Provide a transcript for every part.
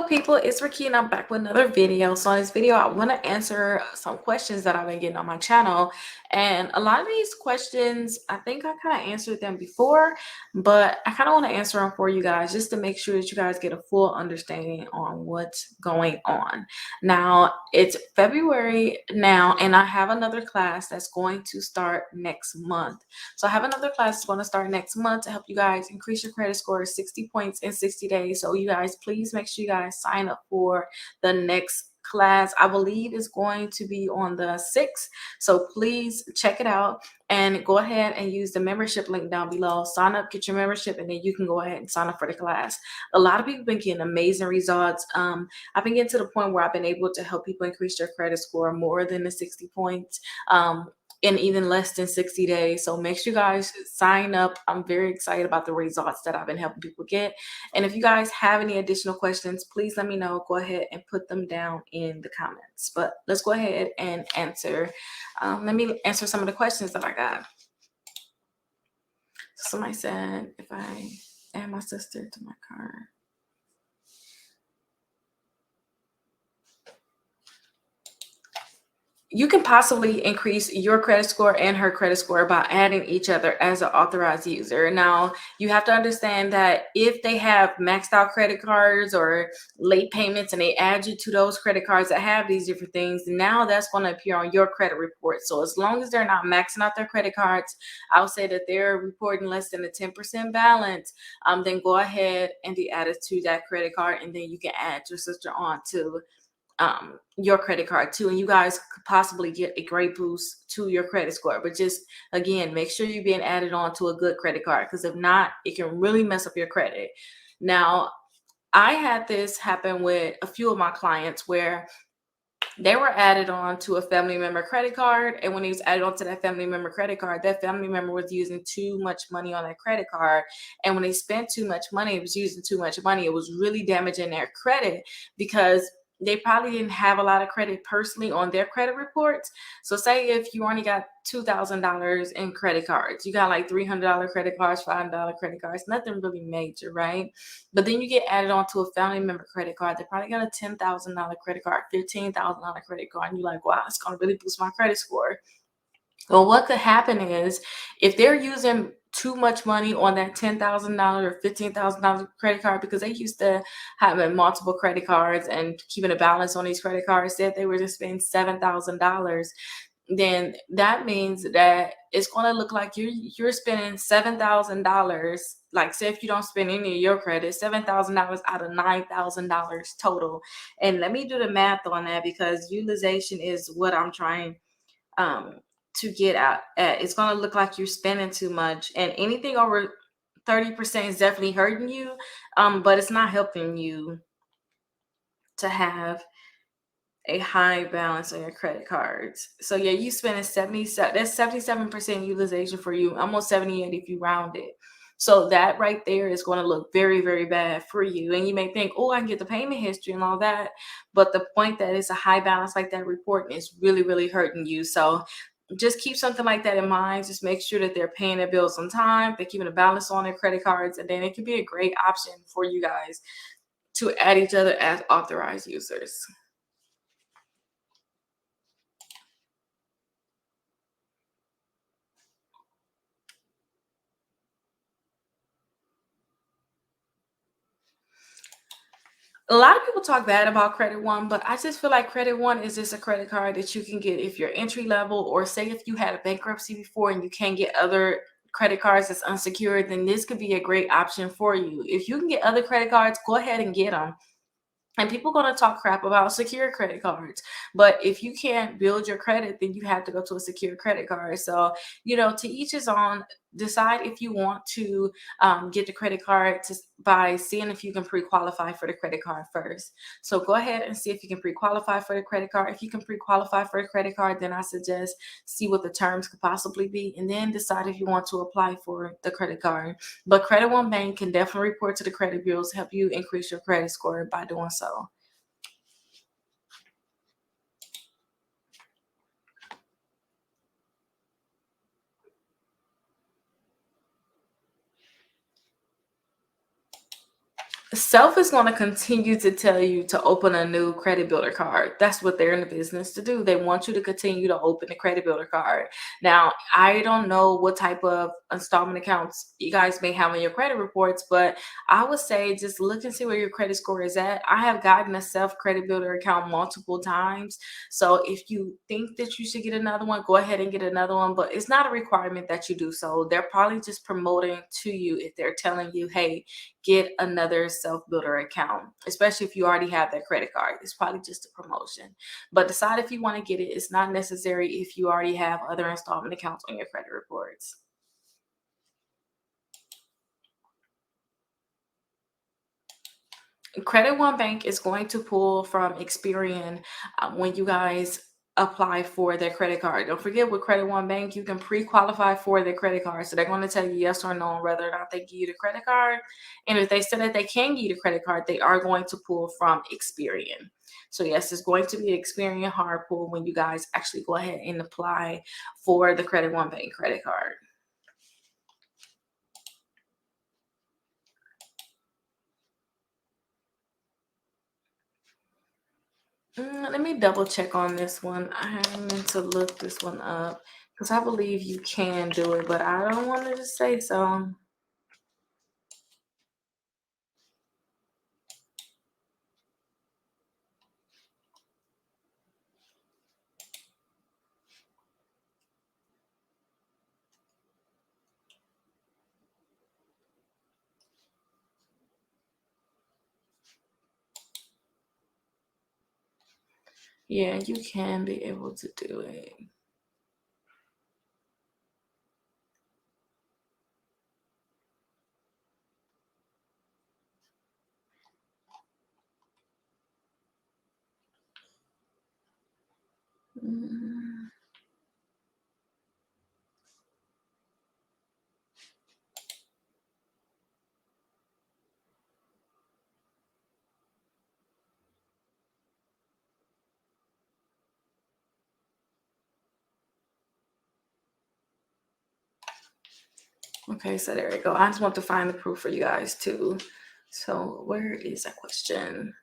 People, it's Ricky and I'm back with another video. So in this video, I want to answer some questions that I've been getting on my channel. And a lot of these questions, I think I kind of answered them before, but I kind of want to answer them for you guys just to make sure that you guys get a full understanding on what's going on. Now, it's February now, and I have another class that's going to start next month. So I have another class that's going to start next month to help you guys increase your credit score 60 points in 60 days. So you guys, please make sure you guys sign up for the next class. I believe is going to be on the 6th. So please check it out and go ahead and use the membership link down below. Sign up, get your membership, and then you can go ahead and sign up for the class. A lot of people have been getting amazing results. I've been getting to the point where I've been able to help people increase their credit score more than the 60 points. In even less than 60 days. So make sure you guys sign up. I'm very excited about the results that I've been helping people get. And if you guys have any additional questions, please let me know. Go ahead and put them down in the comments. But let's go ahead and answer. Let me answer some of the questions that I got. Somebody said, if I add my sister to my card. You can possibly increase your credit score and her credit score by adding each other as an authorized user. Now, you have to understand that if they have maxed out credit cards or late payments and they add you to those credit cards that have these different things, now that's going to appear on your credit report. So as long as they're not maxing out their credit cards, I'll say that they're reporting less than a 10% balance, then go ahead and be added to that credit card, and then you can add your sister on to your credit card too, and you guys could possibly get a great boost to your credit score. But just again, make sure you're being added on to a good credit card, because if not, it can really mess up your credit. Now, I had this happen with a few of my clients where they were added on to a family member credit card, and when he was added on to that family member credit card, that family member was using too much money on that credit card, and when they spent too much money, it was using too much money. It was really damaging their credit because they probably didn't have a lot of credit personally on their credit reports. So say if you only got $2,000 in credit cards, you got like $300 credit cards, $500 credit cards, nothing really major, right? But then you get added on to a family member credit card. They probably got a $10,000 credit card, $15,000 credit card, and you're like, wow, it's going to really boost my credit score. Well, what could happen is if they're using too much money on that $10,000 or $15,000 credit card, because they used to having multiple credit cards and keeping a balance on these credit cards, said they were just spending $7,000, then that means that it's going to look like you're spending $7,000. Like, say if you don't spend any of your credit, $7,000 out of $9,000 total. And let me do the math on that, because utilization is what I'm trying to get out at. It's going to look like you're spending too much, and anything over 30% is definitely hurting you, but it's not helping you to have a high balance on your credit cards. So yeah, you spending 77, that's 77% utilization for you, almost 78 if you round it. So that right there is going to look very, very bad for you. And you may think, oh, I can get the payment history and all that. But the point that it's a high balance like that reporting is really, really hurting you. So just keep something like that in mind. Just make sure that they're paying their bills on time, they're keeping a balance on their credit cards, and then it can be a great option for you guys to add each other as authorized users. A lot of people talk bad about Credit One, but I just feel like Credit One is just a credit card that you can get if you're entry level, or say if you had a bankruptcy before and you can't get other credit cards that's unsecured, then this could be a great option for you. If you can get other credit cards, go ahead and get them. And people are going to talk crap about secure credit cards. But if you can't build your credit, then you have to go to a secure credit card. So, to each his own. Decide if you want to get the credit card by seeing if you can pre-qualify for the credit card first. So go ahead and see if you can pre-qualify for the credit card. If you can pre-qualify for the credit card, then I suggest see what the terms could possibly be, and then decide if you want to apply for the credit card. But Credit One Bank can definitely report to the credit bureaus to help you increase your credit score by doing so. Self is going to continue to tell you to open a new credit builder card. That's what they're in the business to do. They want you to continue to open the credit builder card. Now, I don't know what type of installment accounts you guys may have on your credit reports, but I would say just look and see where your credit score is at. I have gotten a self credit builder account multiple times. So if you think that you should get another one, go ahead and get another one, but it's not a requirement that you do so. They're probably just promoting to you if they're telling you, hey, get another self builder account, especially if you already have that credit card. It's probably just a promotion. But decide if you want to get it. It's not necessary if you already have other installment accounts on your credit reports. Credit One Bank is going to pull from Experian when you guys apply for their credit card. Don't forget, with Credit One Bank, you can pre-qualify for their credit card. So they're going to tell you yes or no on whether or not they give you the credit card. And if they say that they can give you the credit card, they are going to pull from Experian. So yes, it's going to be an Experian hard pull when you guys actually go ahead and apply for the Credit One Bank credit card. Let me double check on this one. I meant to look this one up because I believe you can do it, but I don't want to just say so. Yeah, you can be able to do it. Mm, Okay, so there we go. I just want to find the proof for you guys too. So where is that question?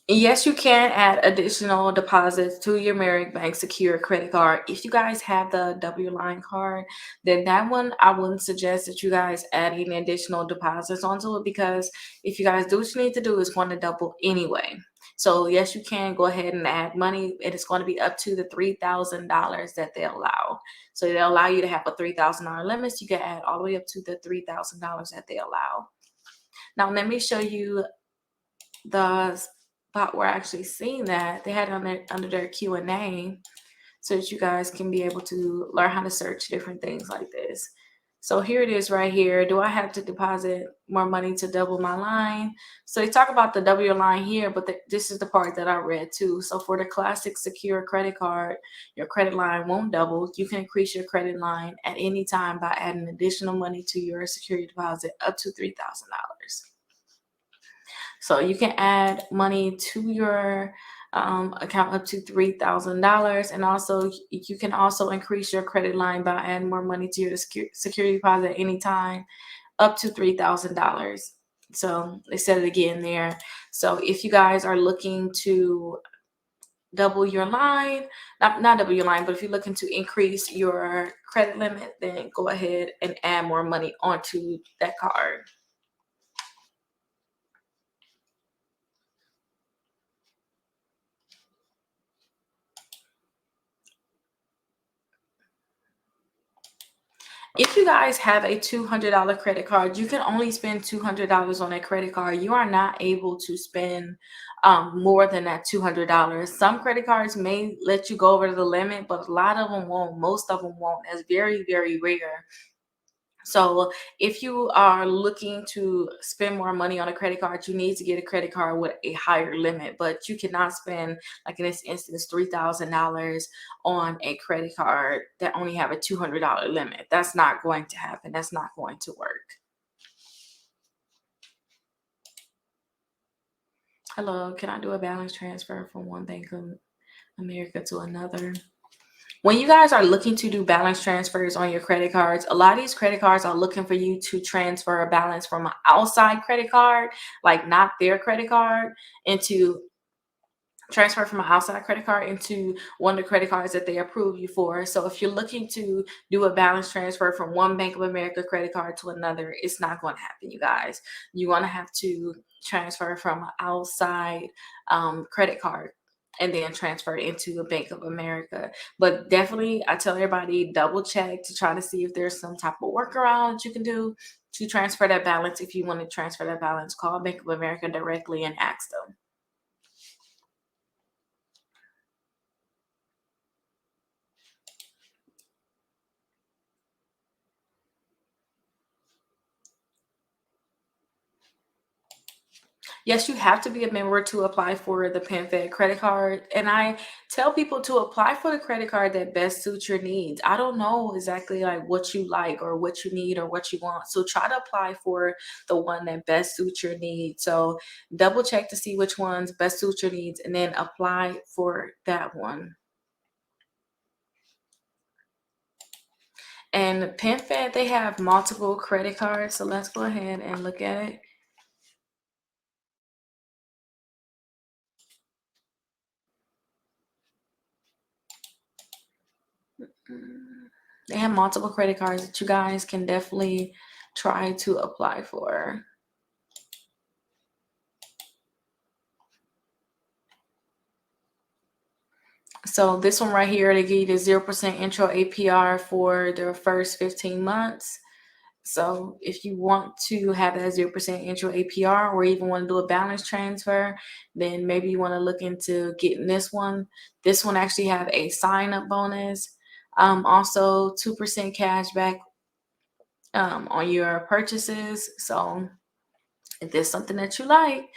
Yes, you can add additional deposits to your Merrick Bank secure credit card. If you guys have the W line card, then that one I wouldn't suggest that you guys add any additional deposits onto it, because if you guys do what you need to do, it's going to double anyway. So yes, you can go ahead and add money, and it's going to be up to the $3,000 that they allow. So they'll allow you to have a $3,000 limit. So you can add all the way up to the $3,000 that they allow. Now let me show you the spot where I actually seen that they had it on their, under their Q&A, so that you guys can be able to learn how to search different things like this. So here it is right here. Do I have to deposit more money to double my line? So they talk about the W line here, but this is the part that I read too. So for the classic secure credit card, your credit line won't double. You can increase your credit line at any time by adding additional money to your security deposit up to $3,000. So you can add money to your account up to $3,000, and also you can also increase your credit line by adding more money to your security deposit anytime up to $3,000. So they said it again there. So if you guys are looking to double your line, not double your line, but if you're looking to increase your credit limit, then go ahead and add more money onto that card. If you guys have a $200 credit card, you can only spend $200 on a credit card. You are not able to spend more than that $200. Some credit cards may let you go over the limit, but a lot of them won't. Most of them won't. That's very, very rare. So if you are looking to spend more money on a credit card, you need to get a credit card with a higher limit. But you cannot spend, like in this instance, $3,000 on a credit card that only have a $200 limit. That's not going to happen. That's not going to work. Hello, can I do a balance transfer from one Bank of America to another? When you guys are looking to do balance transfers on your credit cards, a lot of these credit cards are looking for you to transfer a balance from an outside credit card, like not their credit card, into transfer from an outside credit card into one of the credit cards that they approve you for. So if you're looking to do a balance transfer from one Bank of America credit card to another, it's not going to happen, you guys. You're going to have to transfer from an outside credit card and then transfer it into a Bank of America. But definitely, I tell everybody, double check to try to see if there's some type of workaround that you can do to transfer that balance. If you want to transfer that balance, call Bank of America directly and ask them. Yes, you have to be a member to apply for the Penfed credit card. And I tell people to apply for the credit card that best suits your needs. I don't know exactly like what you like or what you need or what you want. So try to apply for the one that best suits your needs. So double check to see which ones best suit your needs and then apply for that one. And Penfed, they have multiple credit cards. So let's go ahead and look at it. They have multiple credit cards that you guys can definitely try to apply for. So this one right here, they give you the 0% intro APR for the first 15 months. So if you want to have that 0% intro APR or even want to do a balance transfer, then maybe you want to look into getting this one. This one actually have a sign up bonus. Also 2% cash back on your purchases. So if there's something that you like,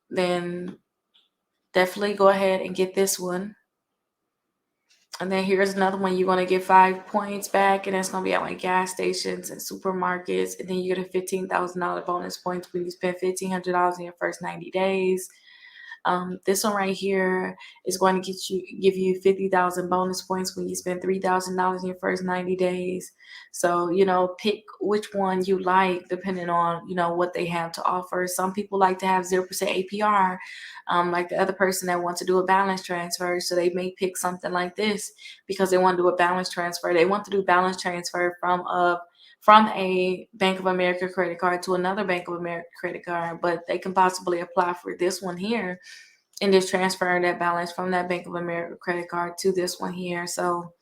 then definitely go ahead and get this one. And then here's another one. You're going to get 5 points back, and that's going to be at like gas stations and supermarkets. And then you get a $15,000 bonus points when you spend $1,500 in your first 90 days. This one right here is going to give you 50,000 bonus points when you spend $3,000 in your first 90 days. So, pick which one you like depending on, what they have to offer. Some people like to have 0% APR, like the other person that wants to do a balance transfer. So they may pick something like this because they want to do a balance transfer. They want to do balance transfer from a Bank of America credit card to another Bank of America credit card, but they can possibly apply for this one here and just transfer that balance from that Bank of America credit card to this one here. So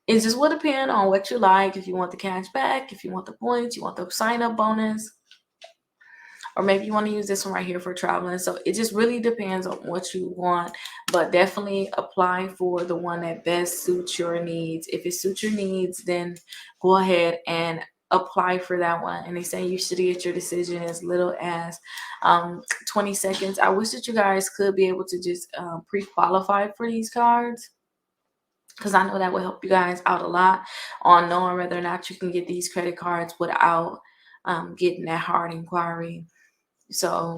it just will depend on what you like. If you want the cash back, if you want the points, you want the sign up bonus, or maybe you want to use this one right here for traveling. So it just really depends on what you want, but definitely apply for the one that best suits your needs. If it suits your needs, then go ahead and apply for that one. And they say you should get your decision as little as 20 seconds. I wish that you guys could be able to just pre-qualify for these cards, because I know that will help you guys out a lot on knowing whether or not you can get these credit cards without getting that hard inquiry. So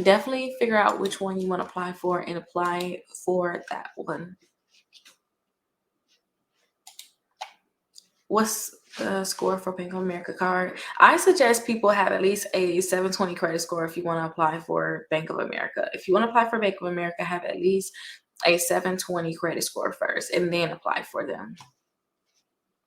definitely figure out which one you want to apply for and apply for that one. What's the score for Bank of America card? I suggest people have at least a 720 credit score if you want to apply for Bank of America. If you want to apply for Bank of America, have at least a 720 credit score first and then apply for them.